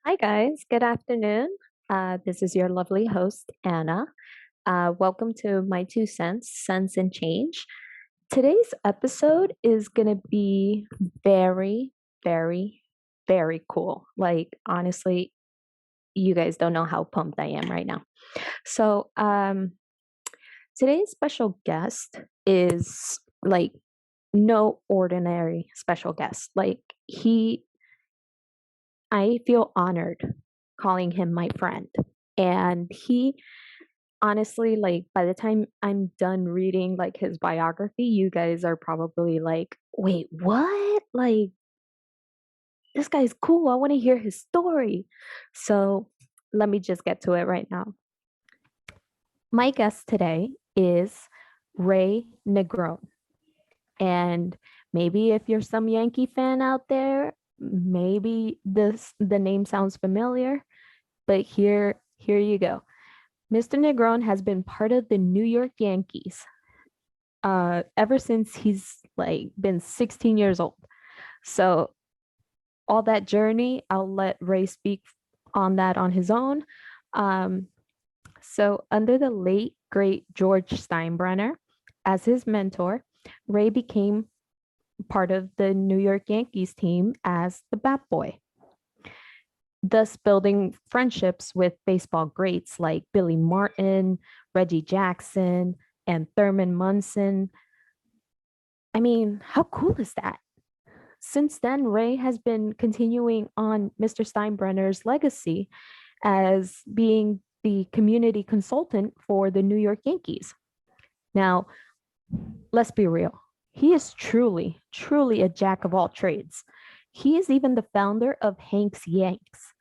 Hi, guys. Good afternoon. This is your lovely host, Anna. Welcome to my two cents, Sense and Change. Today's episode is going to be very, very, very cool. Like, honestly, you guys don't know how pumped I am right now. So, today's special guest is like no ordinary special guest. I feel honored calling him my friend. And he honestly, like, by the time I'm done reading like his biography, you guys are probably like, wait, what? Like, this guy's cool. I want to hear his story. So let me just get to it right now. My guest today is Ray Negron. And maybe if you're some Yankee fan out there, maybe the name sounds familiar, but here you go. Mr. Negron has been part of the New York Yankees ever since he's like been 16 years old. So all that journey, I'll let Ray speak on that on his own. Um, so under the late great George Steinbrenner as his mentor, Ray became part of the New York Yankees team as the Batboy, thus building friendships with baseball greats like Billy Martin, Reggie Jackson, and Thurman Munson. I mean, how cool is that? Since then, Ray has been continuing on Mr. Steinbrenner's legacy as being the community consultant for the New York Yankees. Now, let's be real. He is truly, truly a jack of all trades. He is even the founder of Hank's Yanks,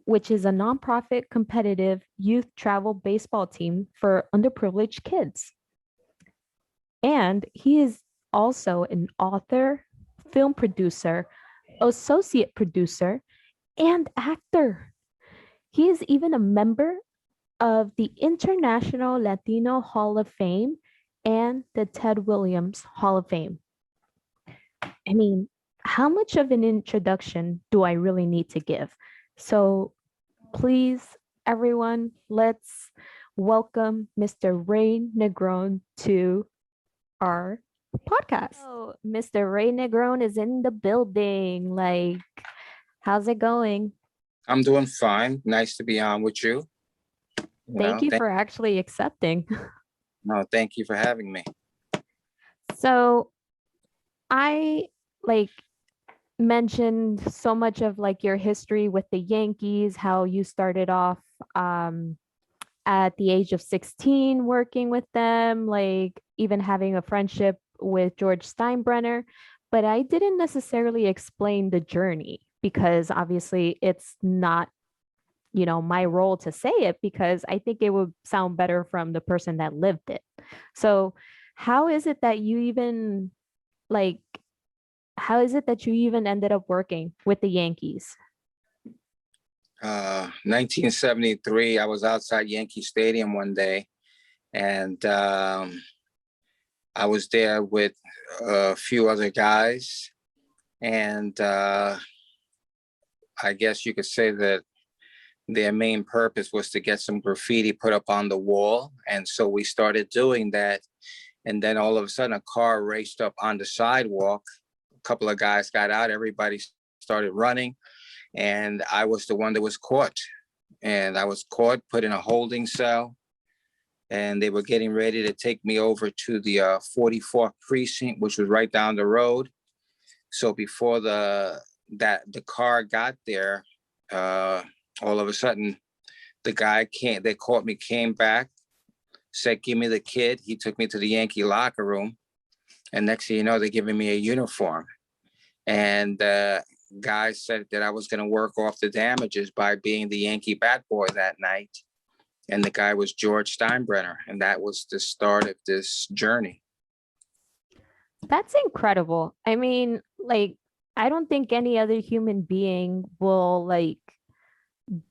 which is a nonprofit competitive youth travel baseball team for underprivileged kids. And he is also an author, film producer, associate producer, and actor. He is even a member of the International Latino Hall of Fame and the Ted Williams Hall of Fame. I mean, how much of an introduction do I really need to give? So please, everyone, let's welcome Mr. Ray Negron to our podcast. Oh, Mr. Ray Negron is in the building. Like, how's it going? I'm doing fine. Nice to be on with you. Thank you for actually accepting. No, thank you for having me. So I like mentioned so much of like your history with the Yankees, how you started off at the age of 16 working with them, like even having a friendship with George Steinbrenner. But I didn't necessarily explain the journey because obviously it's not, my role to say it because I think it would sound better from the person that lived it. So, how is it that you even like how is it that you even ended up working with the Yankees? 1973, I was outside Yankee Stadium one day, and I was there with a few other guys, and I guess you could say that their main purpose was to get some graffiti put up on the wall, and so we started doing that, and then all of a sudden a car raced up on the sidewalk. A couple of guys got out, everybody started running, and I was the one that was caught. And I was caught, put in a holding cell, and they were getting ready to take me over to the 44th precinct, which was right down the road. So before the car got there, all of a sudden the guy they caught me, came back, said, "Give me the kid." He took me to the Yankee locker room, and next thing you know, they're giving me a uniform. And guys said that I was going to work off the damages by being the Yankee Batboy that night. And the guy was George Steinbrenner. And that was the start of this journey. That's incredible. I mean, like, I don't think any other human being will like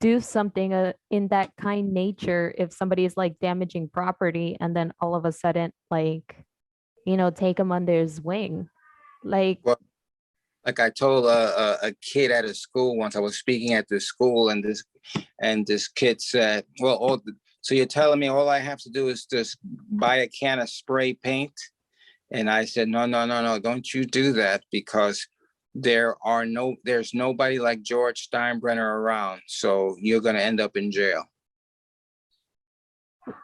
do something in that kind nature if somebody is like damaging property and then all of a sudden, like, take him under his wing. Like, Well, Like I told a kid at a school once, I was speaking at this school, and this kid said, "Well, so you're telling me all I have to do is just buy a can of spray paint?" And I said, "No, no, no, no, don't you do that, because there's nobody like George Steinbrenner around, so you're gonna end up in jail."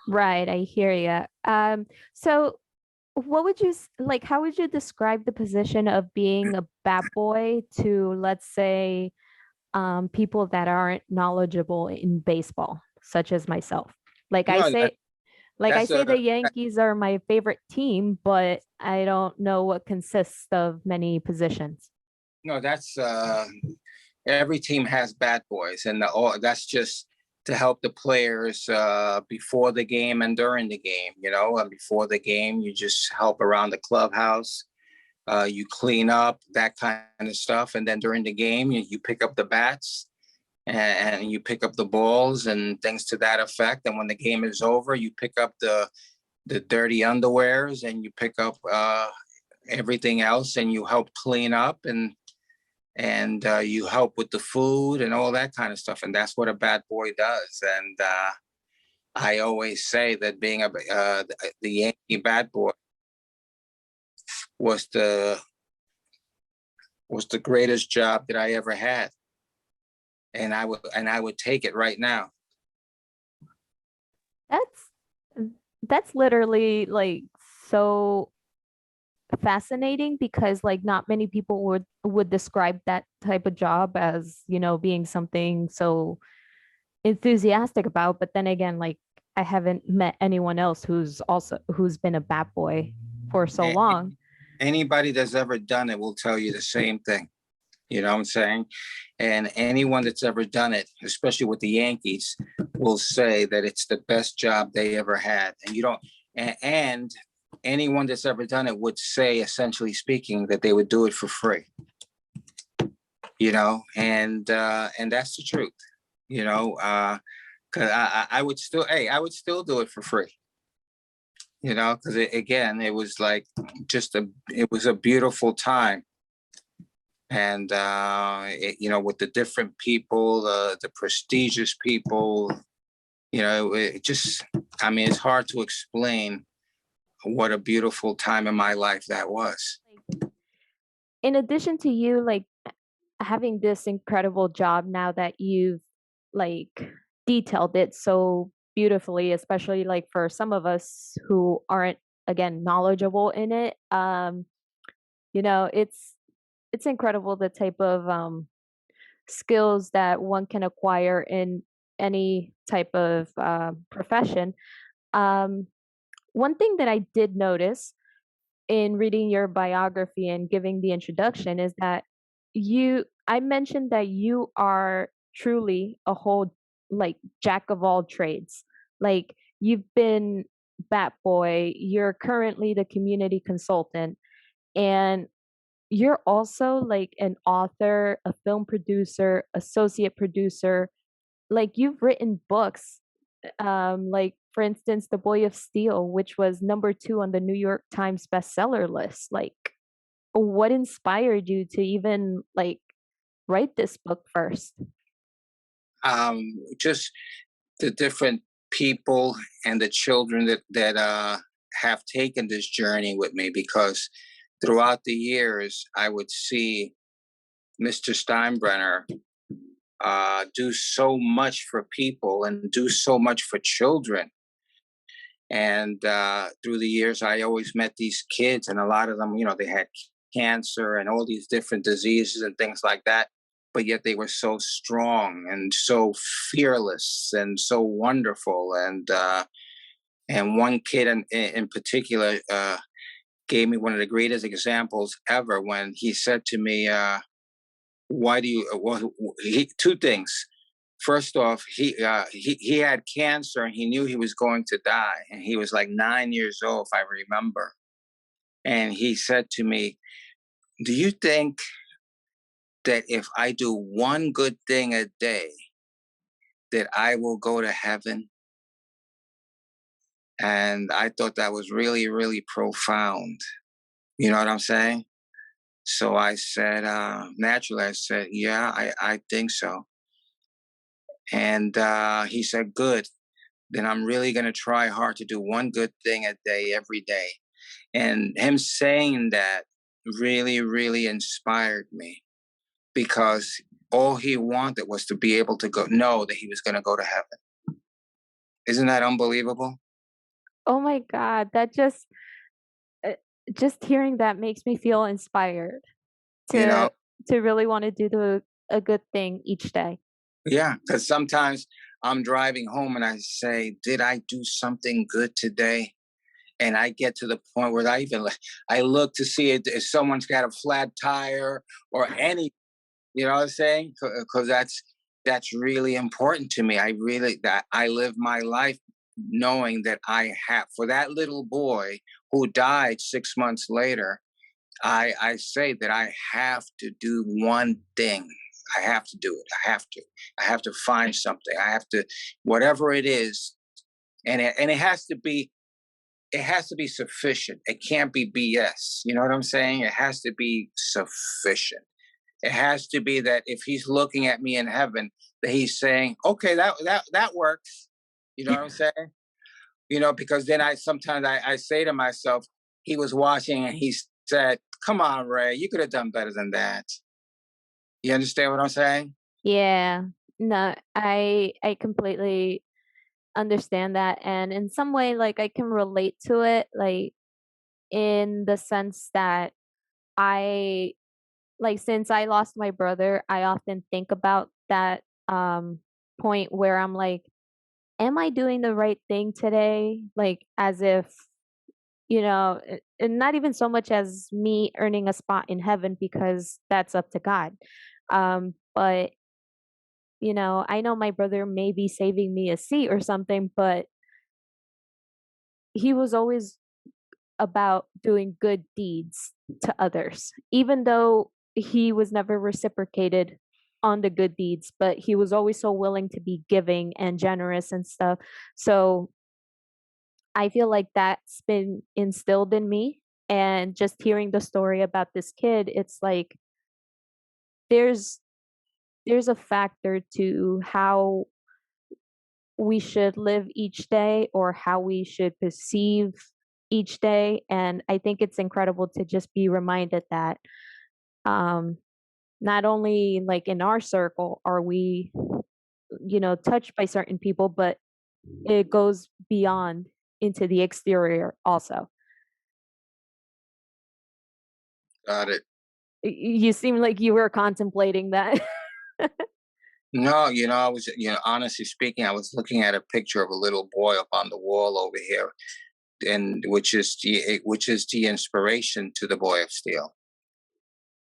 Right, I hear you. So what would you like? How would you describe the position of being a bat boy to, let's say, people that aren't knowledgeable in baseball, such as myself? Like I No, say, like I that's say, a the Yankees are my favorite team, but I don't know what consists of many positions. no, that's every team has bat boys, and that's just to help the players before the game and during the game. And before the game, you just help around the clubhouse. You clean up, that kind of stuff, and then during the game, you pick up the bats, and you pick up the balls and things to that effect. And when the game is over, you pick up the dirty underwears, and you pick up everything else, and you help clean up, and you help with the food and all that kind of stuff. And that's what a bad boy does. And I always say that being the Yankee bad boy was the greatest job that I ever had, and I would take it right now. That's that's literally like so fascinating because like not many people would describe that type of job as, being something so enthusiastic about. But then again, like I haven't met anyone else who's been a bat boy for so long. Anybody that's ever done it will tell you the same thing. You know what I'm saying? And anyone that's ever done it, especially with the Yankees, will say that it's the best job they ever had. And you don't, and anyone that's ever done it would say, essentially speaking, that they would do it for free. And that's the truth. Because I would still, hey, I would still do it for free. Because again, it was like it was a beautiful time. And with the different people, the prestigious people, it just, I mean, it's hard to explain what a beautiful time in my life that was. In addition to you like having this incredible job now that you've like detailed it so beautifully, especially like for some of us who aren't again knowledgeable in it, it's incredible the type of skills that one can acquire in any type of profession. Um, One thing that I did notice in reading your biography and giving the introduction is that I mentioned that you are truly a whole like jack of all trades. Like you've been Bat Boy, you're currently the community consultant, and you're also like an author, a film producer, associate producer. Like you've written books, like for instance, The Boy of Steel, which was number 2 on the New York Times bestseller list. Like, what inspired you to even like write this book first? Just the different people and the children that have taken this journey with me, because throughout the years, I would see Mr. Steinbrenner do so much for people and do so much for children. And through the years, I always met these kids, and a lot of them, they had cancer and all these different diseases and things like that. But yet they were so strong and so fearless and so wonderful. And one kid in particular gave me one of the greatest examples ever when he said to me, "Why do you?" Well, two things. First off, he had cancer and he knew he was going to die, and he was like 9 years old, if I remember. And he said to me, "Do you think that if I do one good thing a day, that I will go to heaven?" And I thought that was really, really profound. You know what I'm saying? So I said, naturally, I said, yeah, I think so. And he said, good. Then I'm really going to try hard to do one good thing a day, every day. And him saying that really, really inspired me because all he wanted was to be able to know that he was going to go to heaven. Isn't that unbelievable? Oh my God, uh, just hearing that makes me feel inspired You know, to really want to do a good thing each day. yeah, because sometimes I'm driving home and I say, did I do something good today? And I get to the point where I look to see if someone's got a flat tire or any, you know what I'm saying? Because that's really important to me. That I live my life knowing that I have for that little boy who died 6 months later. I say that I have to do one thing. I have to do it. I have to find something. I have to, whatever it is, and it has to be sufficient. It can't be BS. You know what I'm saying? It has to be sufficient. It has to be that if he's looking at me in heaven, that he's saying, "Okay, that works." You know what I'm saying? Because then I say to myself, he was watching and he said, "Come on, Ray, you could have done better than that." You understand what I'm saying? Yeah. No, I completely understand that, and in some way, like, I can relate to it, like, in the sense that I since I lost my brother, I often think about that, point where I'm like, "Am I doing the right thing today?" Like, as if, and not even so much as me earning a spot in heaven because that's up to God. But, I know my brother may be saving me a seat or something, but he was always about doing good deeds to others, even though he was never reciprocated on the good deeds, but he was always so willing to be giving and generous and stuff. So I feel like that's been instilled in me. And just hearing the story about this kid, it's like there's there's a factor to how we should live each day or how we should perceive each day. And I think it's incredible to just be reminded that um, not only like in our circle are we, touched by certain people, but it goes beyond into the exterior also. Got it. You seem like you were contemplating that. No, I was, honestly speaking, I was looking at a picture of a little boy up on the wall over here, and which is the inspiration to the Boy of Steel.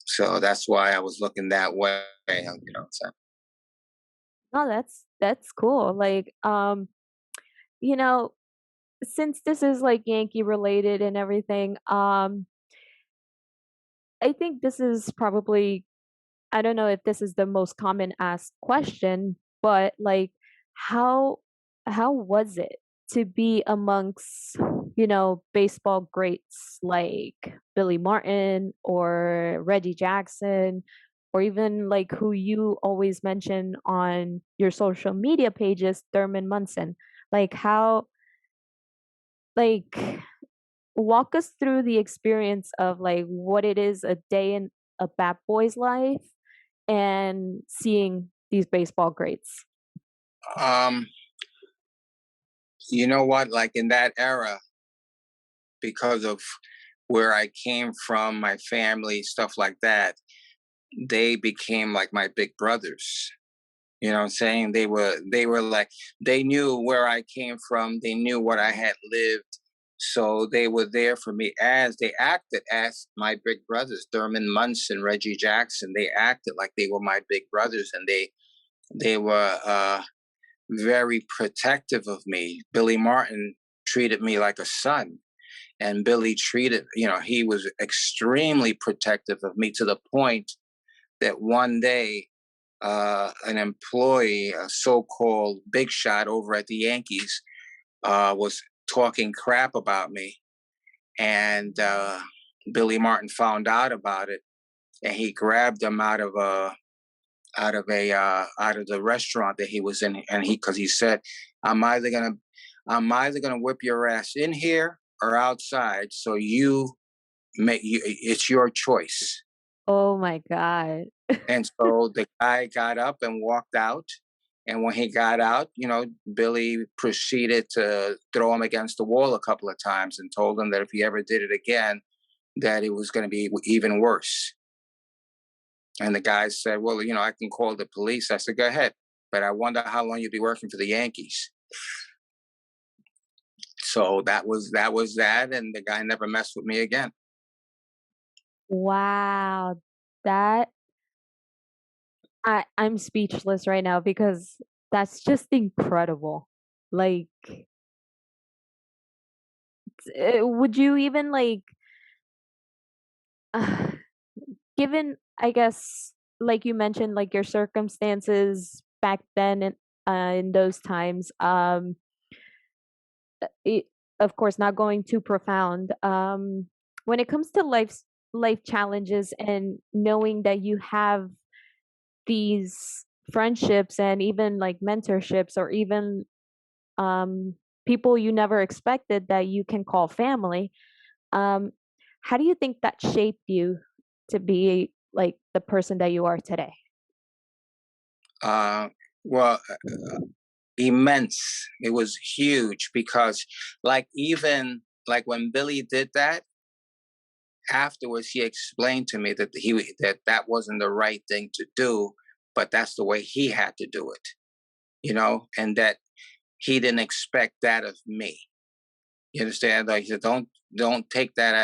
So that's why I was looking that way. So Oh, that's cool. Like, you know, since this is like Yankee related and everything, I think this is probably, I don't know if this is the most common asked question, but like how how was it to be amongst, baseball greats like Billy Martin or Reggie Jackson or even like who you always mention on your social media pages, Thurman Munson. Like how like walk us through the experience of like what it is a day in a bat boy's life and seeing these baseball greats. um, you know what? Like in that era, because of where I came from, my family, stuff like that, they became like my big brothers. You know what I'm saying? They were like they knew where I came from, they knew what I had lived. So they were there for me as they acted as my big brothers, Thurman Munson, Reggie Jackson. They acted like they were my big brothers and they were very protective of me. Billy Martin treated me like a son. And Billy he was extremely protective of me to the point that one day an employee, a so-called big shot over at the Yankees, was talking crap about me, and Billy Martin found out about it, and he grabbed him out of the restaurant that he was in, and because he said, "I'm either gonna whip your ass in here or outside, so it's your choice." Oh my God. And so the guy got up and walked out. And when he got out, Billy proceeded to throw him against the wall a couple of times and told him that if he ever did it again, that it was going to be even worse. And the guy said, "Well, I can call the police." I said, "Go ahead. But I wonder how long you'll be working for the Yankees." So that. And the guy never messed with me again. Wow. That I'm speechless right now because that's just incredible. Like, would you even like, given, I guess, like you mentioned, like your circumstances back then in those times, it, of course, not going too profound. When it comes to life challenges and knowing that you have these friendships and even like mentorships or even um, people you never expected that you can call family. Um, how do you think that shaped you to be like the person that you are today? Uh, well, immense. It was huge because, even when Billy did that, afterwards he explained to me that wasn't the right thing to do, but that's the way he had to do it, and that he didn't expect that of me. You understand? Like he said, don't take that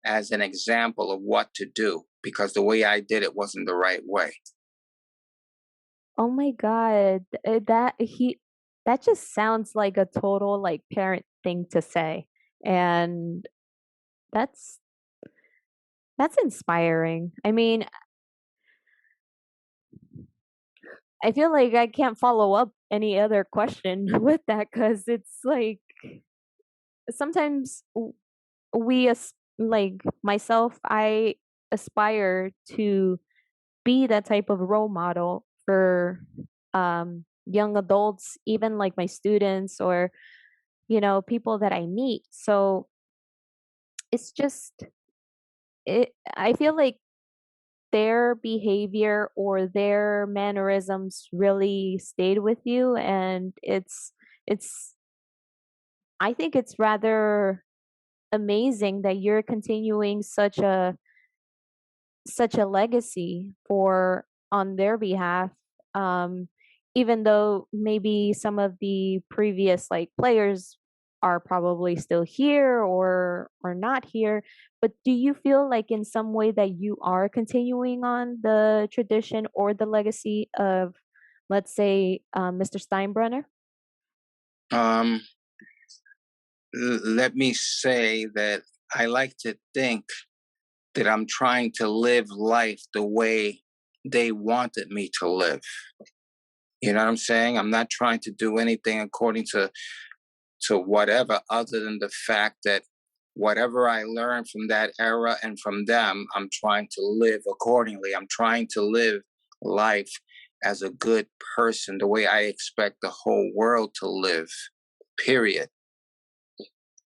as an example of what to do, because the way I did it wasn't the right way. Oh my God, that just sounds like a total like parent thing to say, and that's that's inspiring. I mean, I feel like I can't follow up any other question with that because it's like sometimes we as like myself, I aspire to be that type of role model for young adults, even like my students or people that I meet. So it's just I feel like their behavior or their mannerisms really stayed with you, and it's I think it's rather amazing that you're continuing such a legacy for on their behalf, um even though maybe some of the previous like players are probably still here or not here, but do you feel like in some way that you are continuing on the tradition or the legacy of, let's say, Mr. Steinbrenner? Um, Let me say that I like to think that I'm trying to live life the way they wanted me to live. You know what I'm saying? I'm not trying to do anything according to whatever, other than the fact that whatever I learned from that era and from them, I'm trying to live accordingly. I'm trying to live life as a good person, the way I expect the whole world to live. Period.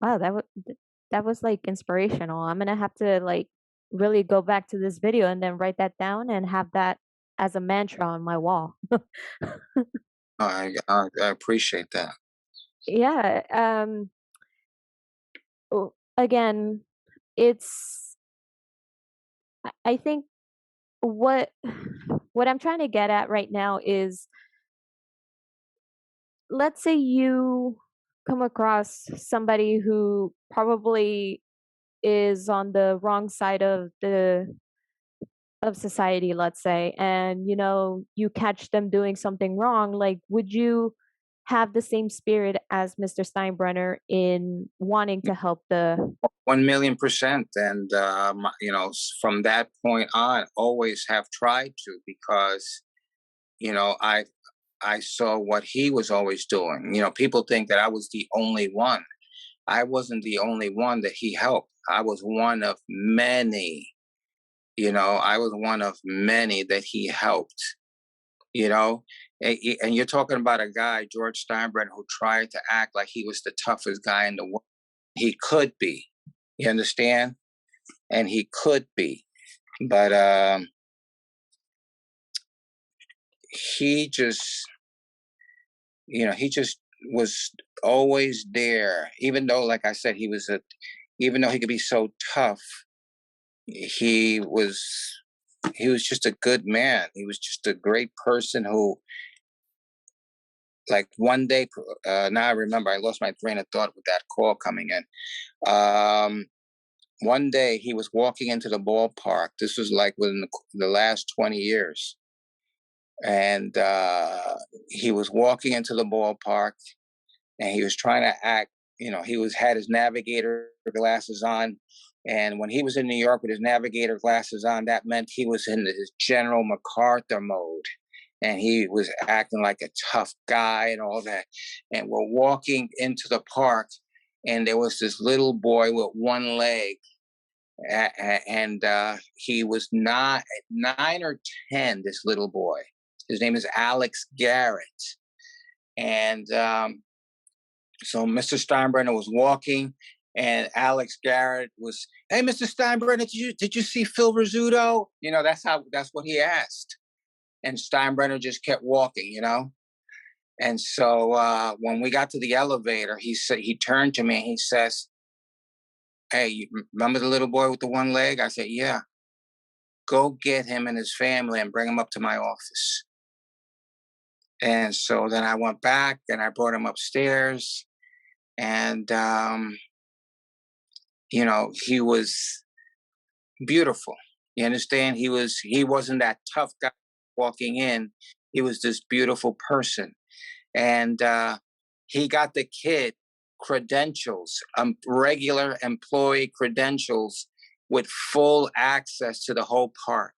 Wow, that was like inspirational. I'm gonna have to like really go back to this video and then write that down and have that as a mantra on my wall. I appreciate that. Yeah. Again, it's I think what what I'm trying to get at right now is, let's say you come across somebody who probably is on the wrong side of society, let's say, and you catch them doing something wrong, like would you have the same spirit as Mr. Steinbrenner in wanting to help the 1,000,000%. And, from that point on, always have tried to, because, you know, I, I saw what he was always doing. People think that I was the only one. I wasn't the only one that he helped. I was one of many. I was one of many that he helped, you know. And you're talking about a guy, George Steinbrenner, who tried to act like he was the toughest guy in the world. He could be, you understand? And he could be. But he just, he just was always there. Even though, like I said, even though he could be so tough, he was he was just a good man. He was just a great person who, like, one day, now I remember, I lost my train of thought with that call coming in. One day he was walking into the ballpark. This was like within the last 20 years. And he was walking into the ballpark, and he was trying to act, had his navigator glasses on. And when he was in New York with his navigator glasses on, that meant he was in his General MacArthur mode. And he was acting like a tough guy and all that. And we're walking into the park, and there was this little boy with one leg. And he was not 9 or 10, this little boy. His name is Alex Garrett. And so Mr. Steinbrenner was walking, and Alex Garrett was, "Hey, Mr. Steinbrenner, did you see Phil Rizzuto?" That's what he asked. And Steinbrenner just kept walking. And so when we got to the elevator, he turned to me and he says, "Hey, you remember the little boy with the one leg?" I said, "Yeah." "Go get him and his family and bring him up to my office." And so then I went back and I brought him upstairs, and he was beautiful. You understand? He wasn't that tough guy walking in. He was this beautiful person. And he got the kid credentials, regular employee credentials, with full access to the whole park.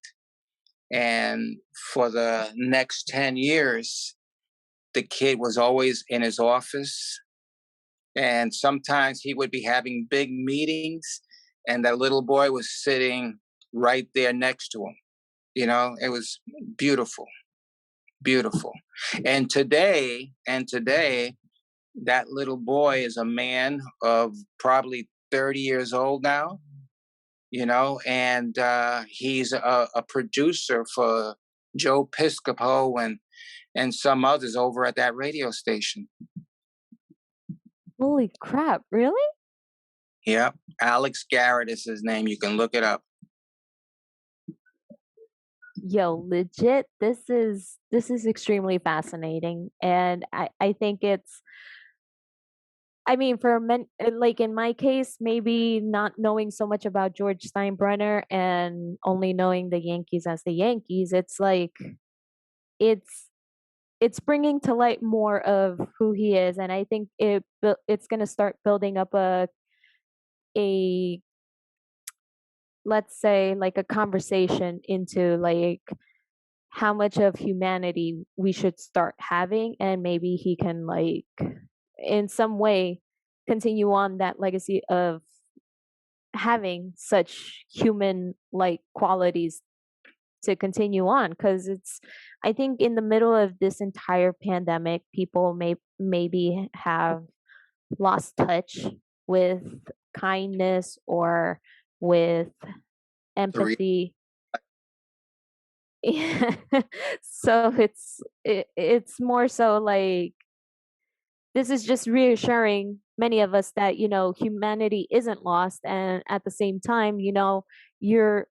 And for the next 10 years, the kid was always in his office. And sometimes he would be having big meetings, and that little boy was sitting right there next to him. It was beautiful, beautiful. And today, that little boy is a man of probably 30 years old now, and he's a producer for Joe Piscopo and some others over at that radio station. Holy crap, really? Yep. Alex Garrett is his name. You can look it up. Yo, legit, this is extremely fascinating. And I think it's, I mean, for men, like in my case, maybe not knowing so much about George Steinbrenner and only knowing the Yankees as the Yankees, it's like it's it's bringing to light more of who he is, and I think it's going to start building up a let's say like a conversation into like how much of humanity we should start having, and maybe he can like in some way continue on that legacy of having such human like qualities to continue on, because it's, I think in the middle of this entire pandemic people maybe have lost touch with kindness or with The re- empathy. So it's more so like this is just reassuring many of us that humanity isn't lost, and at the same time you're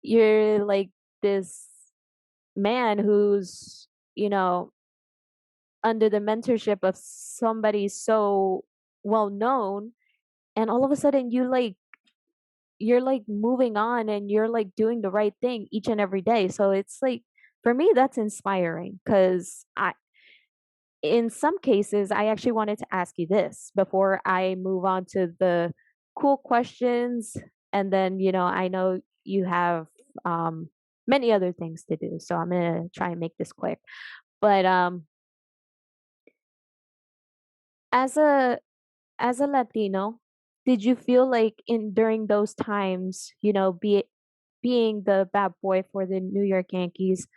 you're like this man who's under the mentorship of somebody so well known, and all of a sudden you're like moving on and you're like doing the right thing each and every day. So it's like for me that's inspiring, because I in some cases I actually wanted to ask you this before I move on to the cool questions, and then I know you have um many other things to do, so I'm going to try and make this quick. But as a Latino, did you feel like in during those times, being the bat boy for the New York Yankees,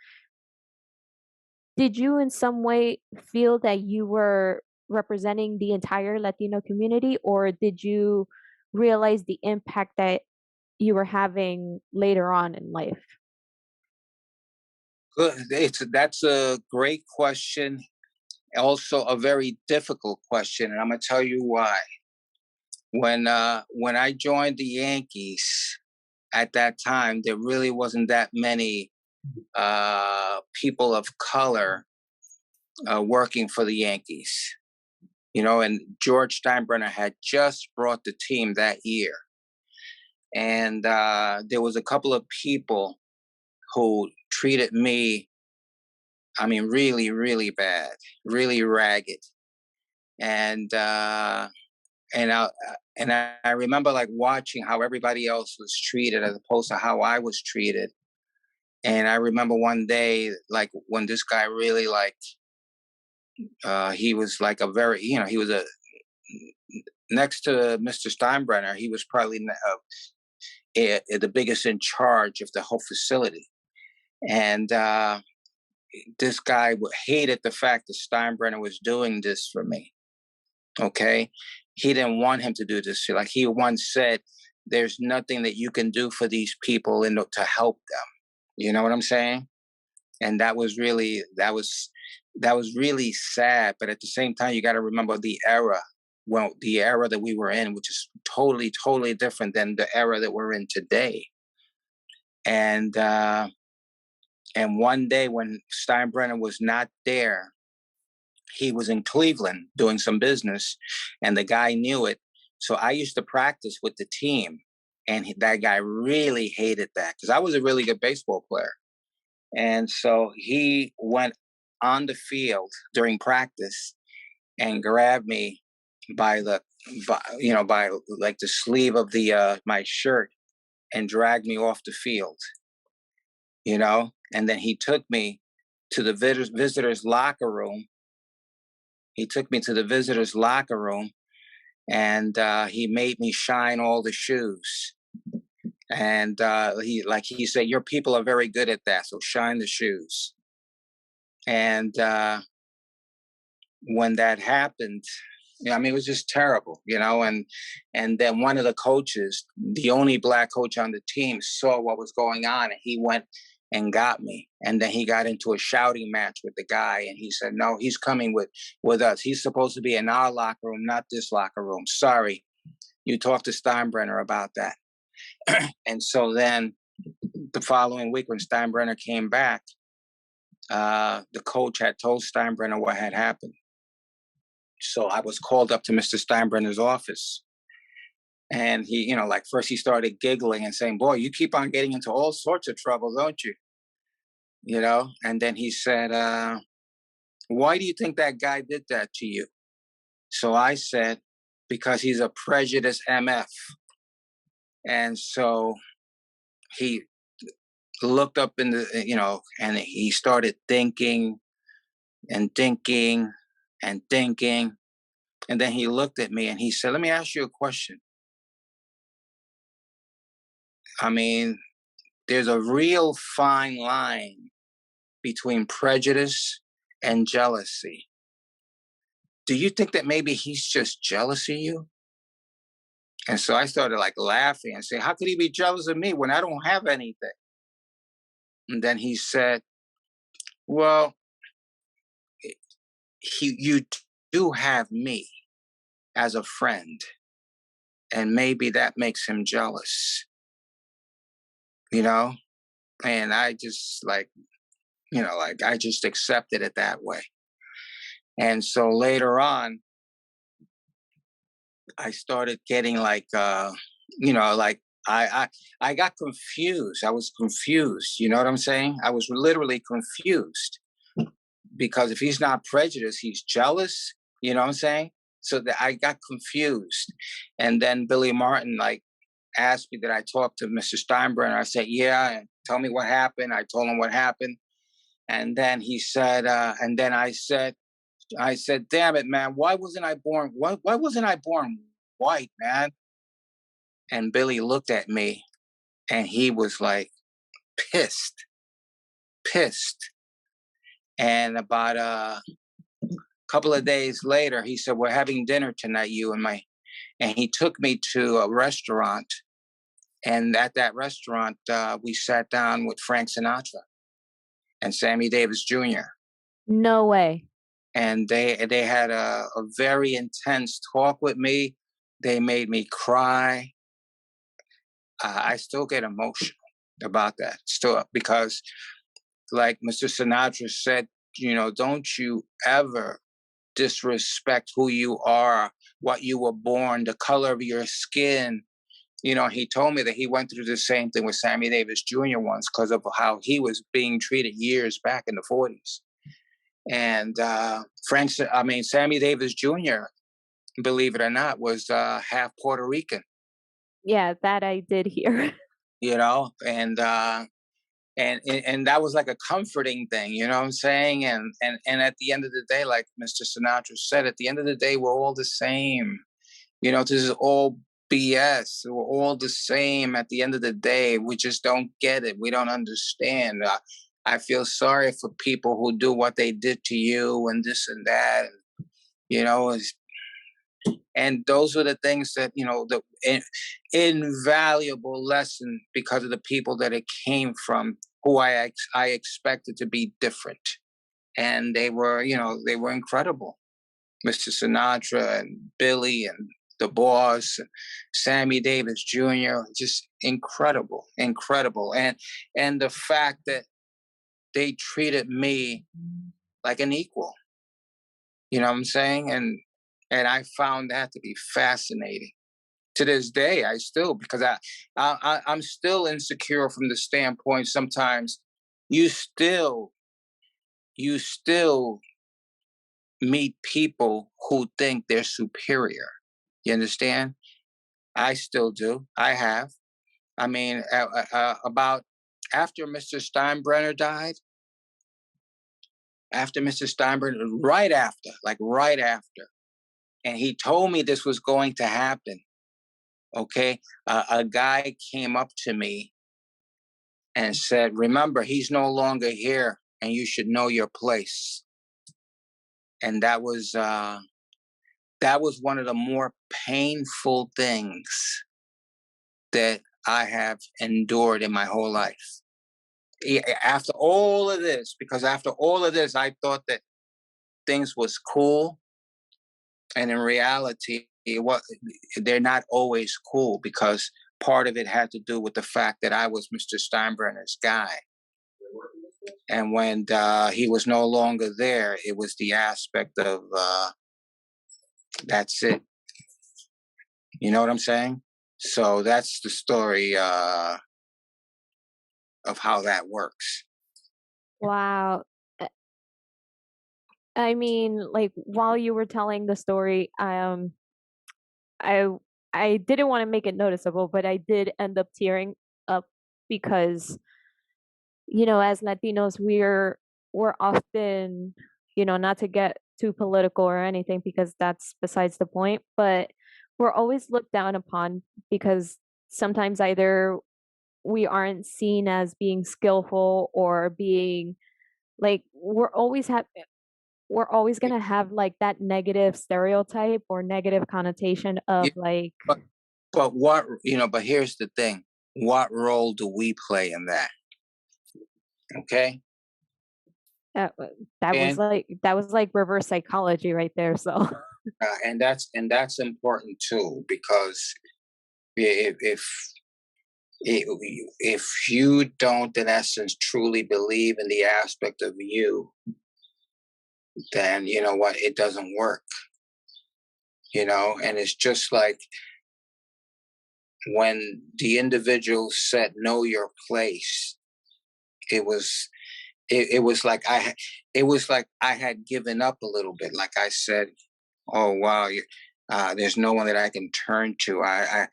did you in some way feel that you were representing the entire Latino community, or did you realize the impact that you were having later on in life? Good. That's a great question. Also, a very difficult question, and I'm gonna tell you why. When I joined the Yankees at that time, there really wasn't that many people of color working for the Yankees. You know, and George Steinbrenner had just brought the team that year, and there was a couple of people who treated me, I mean, really, really bad, really ragged, and and I I remember like watching how everybody else was treated as opposed to how I was treated. And I remember one day, like when this guy really like, he was like a very, you know, he was a next to Mr. Steinbrenner, he was probably the biggest in charge of the whole facility. And this guy hated the fact that Steinbrenner was doing this for me. Okay, he didn't want him to do this. Like he once said, "There's nothing that you can do for these people to help them." You know what I'm saying? And that was really sad. But at the same time, you got to remember the era. Well, the era that we were in, which is totally, totally different than the era that we're in today. And one day when Steinbrenner was not there, he was in Cleveland doing some business, and the guy knew it. So I used to practice with the team, and that guy really hated that because I was a really good baseball player. And so he went on the field during practice and grabbed me by the, by like the sleeve of the my shirt and dragged me off the field. You know, and then he took me to the visitors' locker room. He took me to the visitors' locker room, and he made me shine all the shoes. And he said, "Your people are very good at that, so shine the shoes." And when that happened, I mean, it was just terrible, you know. And then one of the coaches, the only black coach on the team, saw what was going on, and he went and got me. And then he got into a shouting match with the guy, and he said, "No, he's coming with us. He's supposed to be in our locker room, not this locker room. Sorry, you talk to Steinbrenner about that." And so then the following week, when Steinbrenner came back, the coach had told Steinbrenner what had happened. So I was called up to Mr. Steinbrenner's office. And he, like first he started giggling and saying, "Boy, you keep on getting into all sorts of trouble, don't you?" And then he said, "Why do you think that guy did that to you?" So I said, "Because he's a prejudiced MF." And so he looked up in the, and he started thinking and thinking and thinking. And then he looked at me and he said, "Let me ask you a question. I mean, there's a real fine line between prejudice and jealousy. Do you think that maybe he's just jealous of you?" And so I started like laughing and saying, "How could he be jealous of me when I don't have anything?" And then he said, "Well, you do have me as a friend, and maybe that makes him jealous, you know?" And I just like I just accepted it that way. And so later on, I started getting like, like I got confused. I was confused. You know what I'm saying? I was literally confused because if he's not prejudiced, he's jealous. You know what I'm saying? So that I got confused. And then Billy Martin like asked me that I talk to Mr. Steinbrenner. I said, "Yeah, and tell me what happened." I told him what happened. And then he said, and then I said, "Damn it, man, why wasn't I born? Why wasn't I born white, man?" And Billy looked at me and he was like, pissed, pissed. And about a couple of days later, he said, "We're having dinner tonight, you and my," and he took me to a restaurant. And at that restaurant, we sat down with Frank Sinatra and Sammy Davis Jr. No way. And they had a very intense talk with me. They made me cry. I still get emotional about that, still, because like Mr. Sinatra said, don't you ever disrespect who you are, what you were born, the color of your skin. He told me that he went through the same thing with Sammy Davis Jr. once because of how he was being treated years back in the 40s. And Sammy Davis Jr., believe it or not, was half Puerto Rican. Yeah, that I did hear. And that was like a comforting thing, you know what I'm saying? And at the end of the day, like Mr. Sinatra said, at the end of the day, we're all the same. This is all BS. We're all the same at the end of the day. We just don't get it. We don't understand. I feel sorry for people who do what they did to you and this and that. And those are the things that, the invaluable lesson because of the people that it came from, who I expected to be different. And they were incredible. Mr. Sinatra and Billy and the Boss and Sammy Davis Jr., just incredible, incredible. And the fact that they treated me like an equal, you know what I'm saying? And I found that to be fascinating. To this day, I still, because I'm still insecure from the standpoint sometimes you still meet people who think they're superior. You understand? I still do. I have. I mean, about after Mr. Steinbrenner died, right after, and he told me this was going to happen. Okay, a guy came up to me and said, "Remember, he's no longer here, and you should know your place." And that was one of the more painful things that I have endured in my whole life. After all of this, I thought that things was cool, and in reality, they're not always cool, because part of it had to do with the fact that I was Mr. Steinbrenner's guy. And when he was no longer there, it was the aspect of that's it. You know what I'm saying? So that's the story of how that works. Wow. I mean, like while you were telling the story, I I didn't want to make it noticeable, but I did end up tearing up because, as Latinos, we're often, not to get too political or anything because that's besides the point, but we're always looked down upon because sometimes either we aren't seen as being skillful or being like we're always going to have like that negative stereotype or negative connotation Yeah, of like but but here's the thing. What role do we play in that? Okay? that, that was And like reverse psychology right there. So and that's important too, because if if you don't, in essence, truly believe in the aspect of you, then you know what, it doesn't work. And it's just like when the individual said know your place, it was it was like I had given up a little bit. Like I said, oh wow, there's no one that I can turn to. I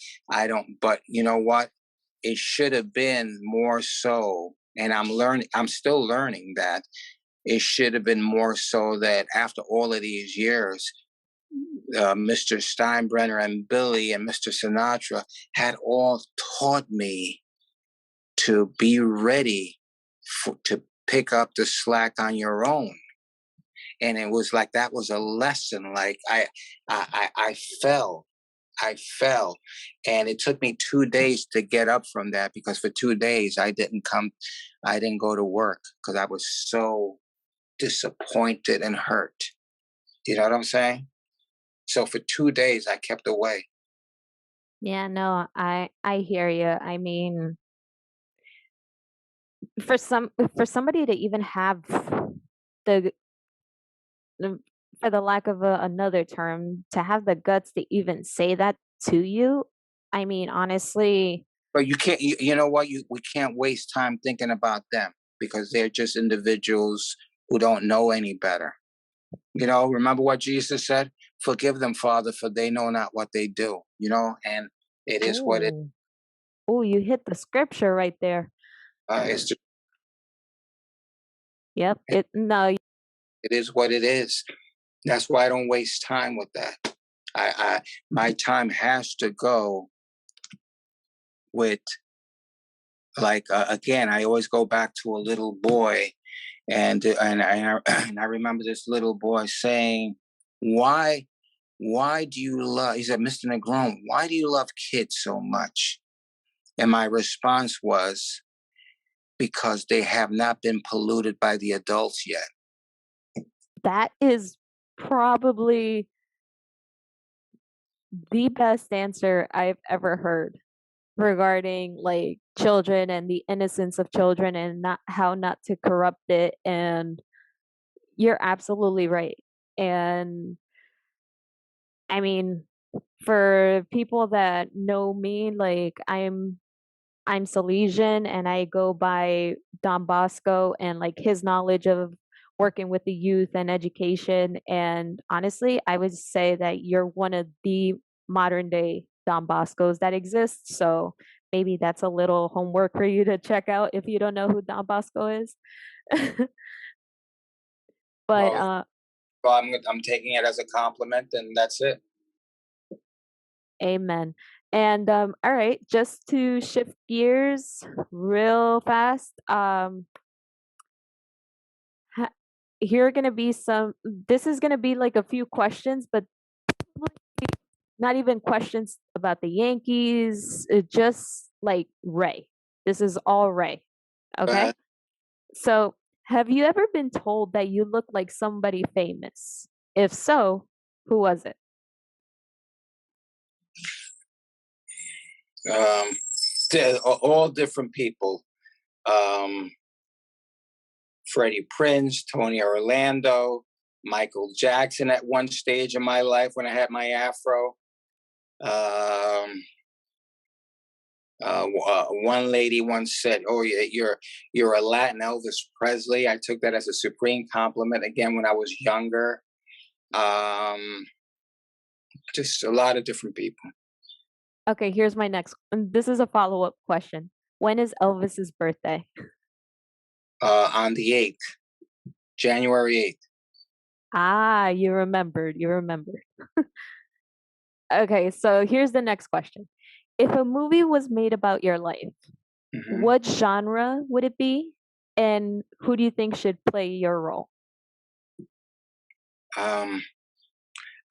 don't. But you know what? It should have been more so, and I'm still learning that it should have been more so that after all of these years, Mr. Steinbrenner and Billy and Mr. Sinatra had all taught me to be ready to pick up the slack on your own. And it was like that was a lesson. Like I fell. I fell, and it took me 2 days to get up from that, because for 2 days I didn't go to work because I was so disappointed and hurt. You know what I'm saying? So for 2 days I kept away. Yeah, no, I hear you. I mean, for somebody to even have the the- for the lack of another term, to have the guts to even say that to you, I mean, honestly, But you can't. You know what? We can't waste time thinking about them, because they're just individuals who don't know any better. You know, remember what Jesus said? Forgive them, Father, for they know not what they do. You know, and it is what it. oh, oh, you hit the scripture right there. It's just, Yep. It no, it is what it is. That's why I don't waste time with that. I my time has to go with, like, again. I always go back to a little boy, and I remember this little boy saying, "Why do you love?" He said, "Mr. Negron, why do you love kids so much?" And my response was, "Because they have not been polluted by the adults yet." that is probably the best answer I've ever heard regarding like children and the innocence of children and not how not to corrupt it. And you're absolutely right. And I mean, for people that know me, like I'm Salesian and I go by Don Bosco and like his knowledge of working with the youth and education. And honestly, I would say that you're one of the modern day Don Boscos that exist. So maybe that's a little homework for you to check out if you don't know who Don Bosco is. But Well, well, I'm taking it as a compliment, and that's it. amen. And all right, just to shift gears real fast, ha- here are gonna be some. This is gonna be like a few questions, but not even questions about the Yankees. Just like Ray. This is all Ray. Okay. But So, have you ever been told that you look like somebody famous? If so, who was it? um, they're all different people. Um, Freddie Prinze, Tony Orlando, Michael Jackson at one stage in my life when I had my afro. Um, one lady once said, "Oh, you're a Latin Elvis Presley." I took that as a supreme compliment. Again, when I was younger, um, just a lot of different people. Okay, here's my next. This is a follow-up question. When is Elvis's birthday? On the 8th, January 8th. Ah, you remembered. You remembered. Okay, so here's the next question. If a movie was made about your life, Hmm. what genre would it be? And who do you think should play your role? Um,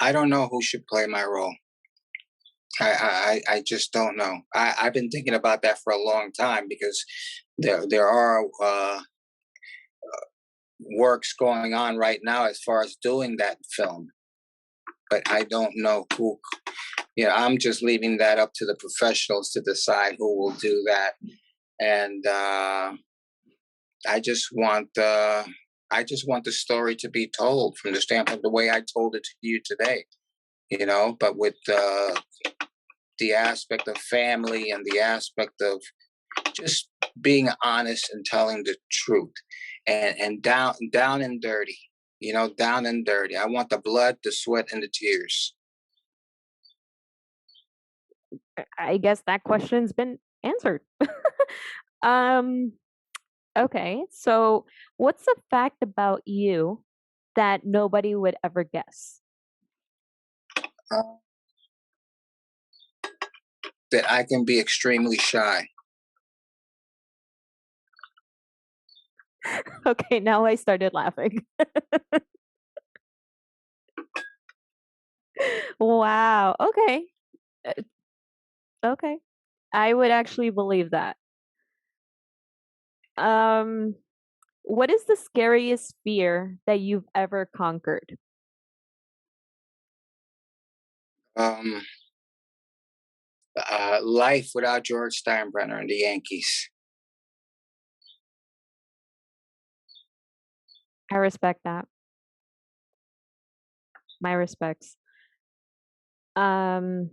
I don't know who should play my role. I just don't know. I've been thinking about that for a long time, because there are works going on right now as far as doing that film, but I don't know who. I'm just leaving that up to the professionals to decide who will do that. And I just want the story to be told from the standpoint the way I told it to you today. But with the aspect of family and the aspect of just being honest and telling the truth, and down and dirty. Down and dirty. I want the blood, the sweat, and the tears. I guess that question's been answered. um, okay, so what's a fact about you that nobody would ever guess? Uh, that I can be extremely shy. Okay, now I started laughing. Wow. Okay. Uh, Okay. I would actually believe that. Um, what is the scariest fear that you've ever conquered? Um, Life without George Steinbrenner and the Yankees. I respect that. My respects. Um,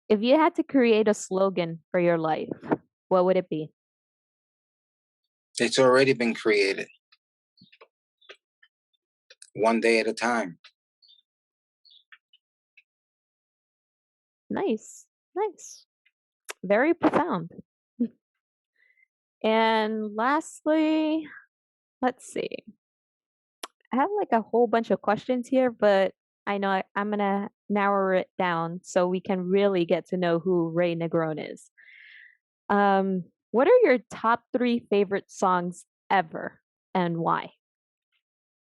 if you had to create a slogan for your life, what would it be? It's already been created, one day at a time. Nice. Nice. Very profound. And lastly, let's see. I have like a whole bunch of questions here, but I know I'm gonna narrow it down so we can really get to know who Ray Negron is. What are your top three favorite songs ever and why?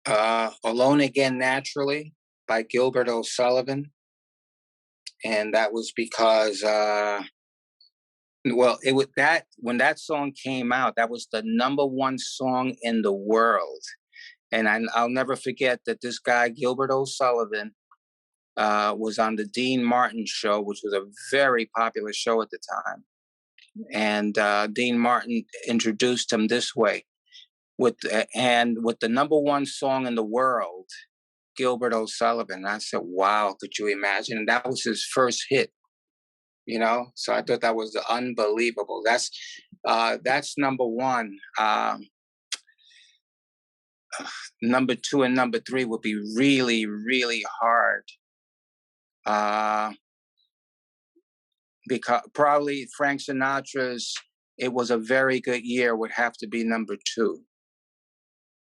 Alone Again Naturally by Gilbert O'Sullivan. And that was because, well, it was that when that song came out, that was the number one song in the world. And I'll never forget that this guy, Gilbert O'Sullivan, was on the Dean Martin show, which was a very popular show at the time. And Dean Martin introduced him this way with the number one song in the world, Gilbert O'Sullivan. I said, "Wow, could you imagine?" And that was his first hit, you know. So I thought that was unbelievable. That's number one. Number two and number three would be really, really hard. Uh, because probably Frank Sinatra's "It Was a Very Good Year" would have to be number two.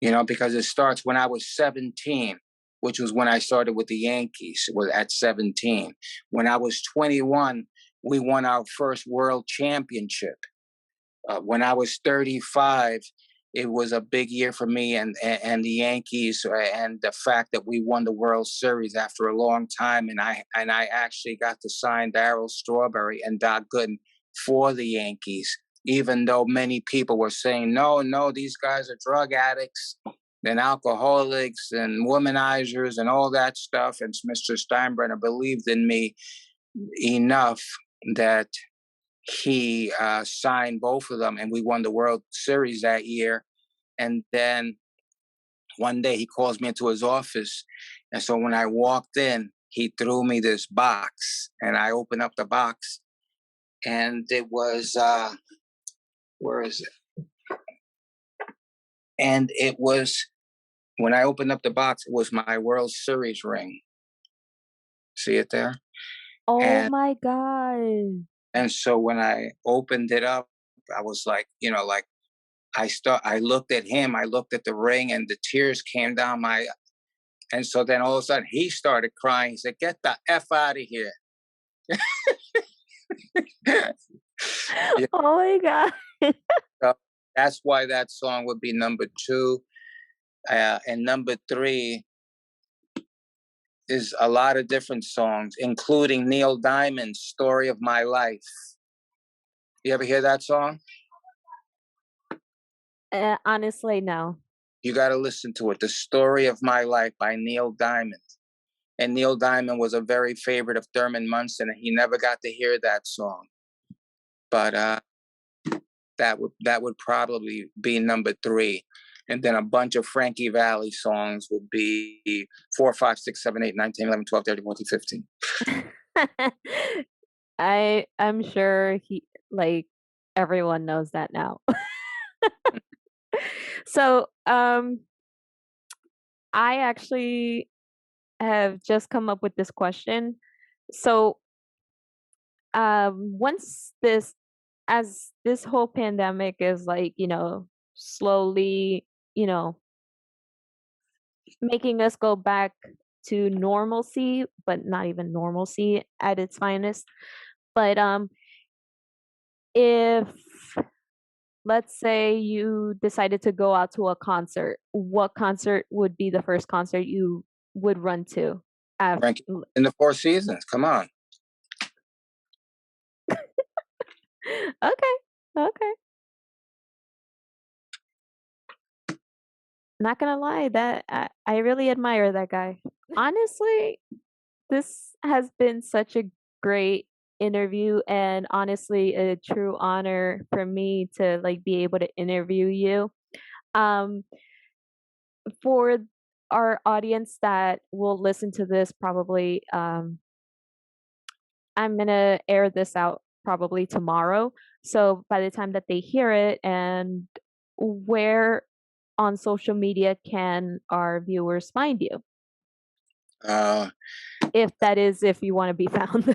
You know, because it starts when I was 17, which was when I started with the Yankees. It was at 17. When I was 21, we won our first world championship. When I was 35, it was a big year for me and the Yankees, and the fact that we won the World Series after a long time, and I actually got to sign Darryl Strawberry and Doc Gooden for the Yankees, even though many people were saying, no, no, these guys are drug addicts and alcoholics and womanizers and all that stuff. And Mr. Steinbrenner believed in me enough that he signed both of them, and we won the World Series that year. And then one day he calls me into his office, and so when I walked in, he threw me this box, and I opened up the box, and it was where is it? And it was when I opened up the box, it was my World Series ring. See it there? Oh And my God. and so when I opened it up, I was like, you know, like I looked at him, I looked at the ring, and the tears came down my. And so then all of a sudden he started crying. He said, "Get the F out of here." Yeah, Oh my God. so that's why that song would be number two. And number three is a lot of different songs, including Neil Diamond's "Story of My Life." You ever hear that song? Honestly, no. You got to listen to it. "The Story of My Life" by Neil Diamond. And Neil Diamond was a very favorite of Thurman Munson, and he never got to hear that song. But that would probably be number three. And then a bunch of Frankie Valli songs would be 4, 5, 6, 7, 8, 9, 10, 11, 12, 13, 14, 15. I'm sure he like everyone knows that now. So, I actually have just come up with this question. So, once this, as this whole pandemic is like, slowly, you know, making us go back to normalcy, but not even normalcy at its finest. But if let's say you decided to go out to a concert. What concert would be the first concert you would run to? Af- Ranking in the Four Seasons. Come on. Okay. Okay. Not gonna lie, that I really admire that guy. Honestly, this has been such a great interview and honestly a true honor for me to like be able to interview you. Um, for our audience that will listen to this probably I'm gonna air this out probably tomorrow. So by the time that they hear it, and where on social media can our viewers find you? Uh, If that is, if you want to be found.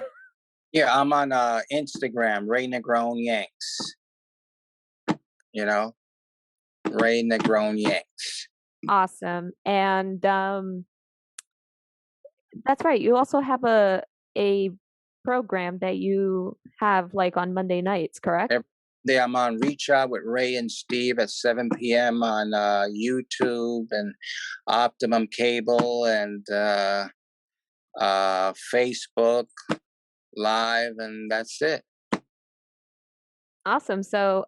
yeah, I'm on Instagram, Ray Negron Yanks. You know, Ray Negron Yanks. Awesome. And that's right. You also have a program that you have like on Monday nights, correct? Every day I'm on Reach Out with Ray and Steve at 7 p.m. on YouTube and Optimum Cable and Facebook Live, and that's it. Awesome. So,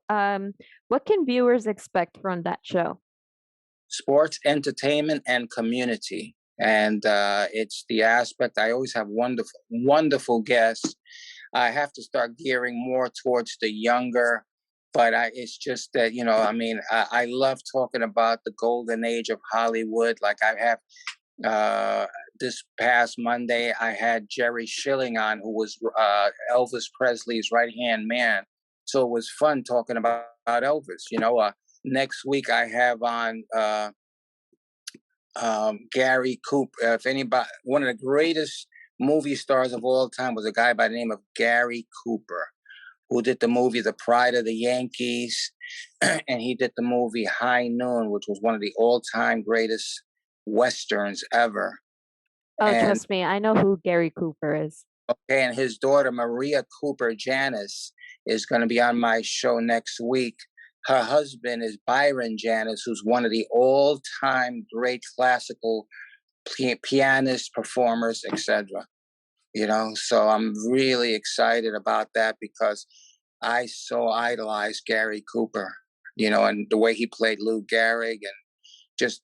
what can viewers expect from that show? Sports, entertainment, and community. And it's the aspect. I always have wonderful, wonderful guests. I have to start gearing more towards the younger, but it's just that, I mean, I love talking about the golden age of Hollywood. Like I have this past Monday, I had Jerry Schilling on, who was Elvis Presley's right hand man. So it was fun talking about Elvis. Next week I have on Gary Cooper. If anybody, one of the greatest movie stars of all time was a guy by the name of Gary Cooper, who did the movie The Pride of the Yankees, and he did the movie High Noon, which was one of the all-time greatest westerns ever. Oh, And trust me, I know who Gary Cooper is. okay, and his daughter Maria Cooper Janis is going to be on my show next week. Her husband is Byron Janis, who's one of the all-time great classical pianists, performers, etc. So I'm really excited about that because I so idolized Gary Cooper, and the way he played Lou Gehrig, and just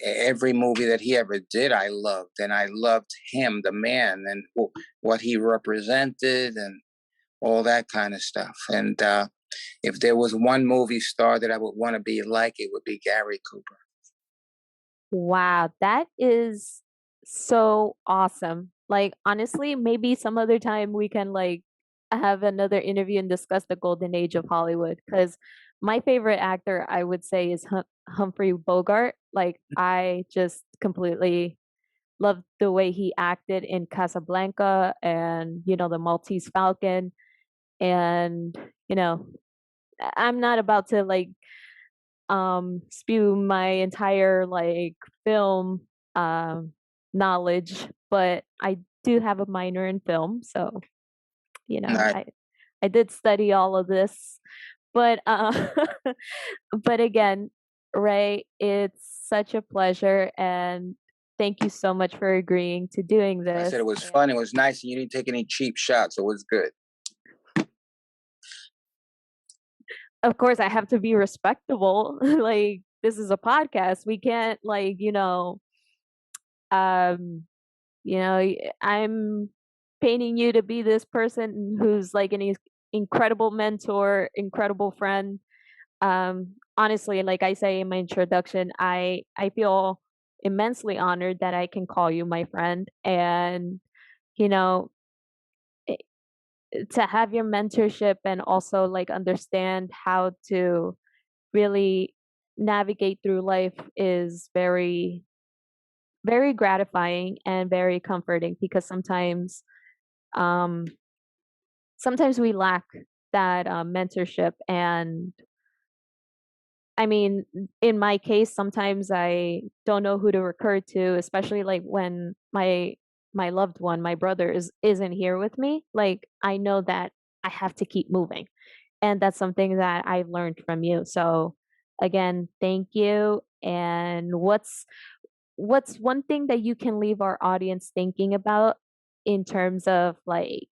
every movie that he ever did, I loved. And I loved him, the man, and what he represented and all that kind of stuff. And if there was one movie star that I would want to be like, it would be Gary Cooper. Wow, that is so awesome. Like honestly, maybe some other time we can like have another interview and discuss the golden age of Hollywood because my favorite actor I would say is Humphrey Bogart. Like I just completely loved the way he acted in Casablanca and the Maltese Falcon and you know I'm not about to like spew my entire like film um knowledge, but I do have a minor in film, so you know Nice. i I did study all of this, but but again, Ray, it's such a pleasure and thank you so much for agreeing to doing I this. said it was fun. It was nice, and you didn't take any cheap shots. So it was good. Of course I have to be respectable. Like this is a podcast, we can't like um I'm painting you to be this person who's like an incredible mentor, incredible friend. Honestly, like I say in my introduction, I feel immensely honored that I can call you my friend, and you know, i- to have your mentorship and also like understand how to really navigate through life is very very gratifying and very comforting because um sometimes we lack that mentorship. And I mean, in my case, sometimes I don't know who to recur to, especially like when my loved one, my brother, isn't here with me. Like I know that I have to keep moving, And that's something that I've learned from you. So again, thank you. And what's one thing that you can leave our audience thinking about in terms of like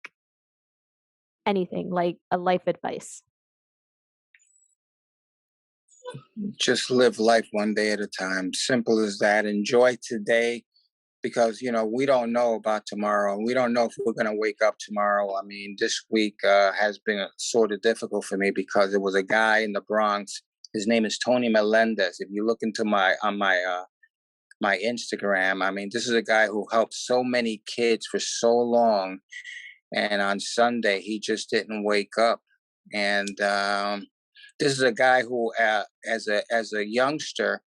anything, like a life advice? Just live life one day at a time. Simple as that. Enjoy today because, we don't know about tomorrow. We don't know if we're going to wake up tomorrow. I mean, this week has been sort of difficult for me because there was a guy in the Bronx. His name is Tony Melendez. If you look into my Instagram, I mean, this is a guy who helped so many kids for so long. And on Sunday, he just didn't wake up. And this is a guy who, as a youngster,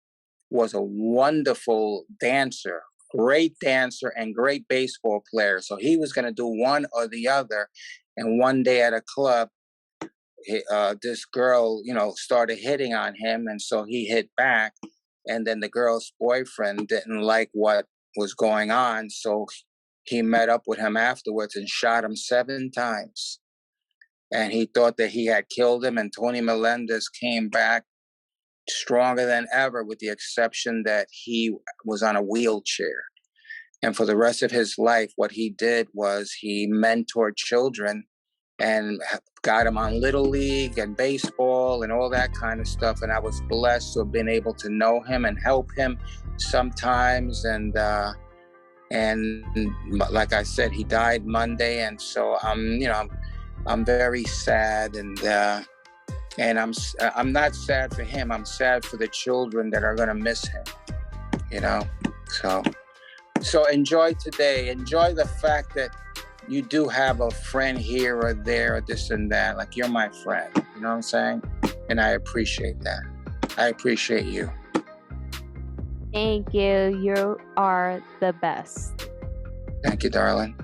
was a wonderful dancer, great dancer, and great baseball player. So he was going to do one or the other. And one day at a club, this girl, started hitting on him, and so he hit back. And then the girl's boyfriend didn't like what was going on, so he met up with him afterwards and shot him 7 times. And he thought that he had killed him. And Tony Melendez came back stronger than ever, with the exception that he was on a wheelchair. And for the rest of his life, what he did was he mentored children and got him on Little League and baseball and all that kind of stuff. And I was blessed to have been able to know him and help him sometimes. And like I said, he died Monday. And so I'm very sad, and I'm not sad for him. I'm sad for the children that are going to miss him, So enjoy today. Enjoy the fact that you do have a friend here or there or this and that. Like, you're my friend. You know what I'm saying? And I appreciate that. I appreciate you. Thank you. You are the best. Thank you, darling.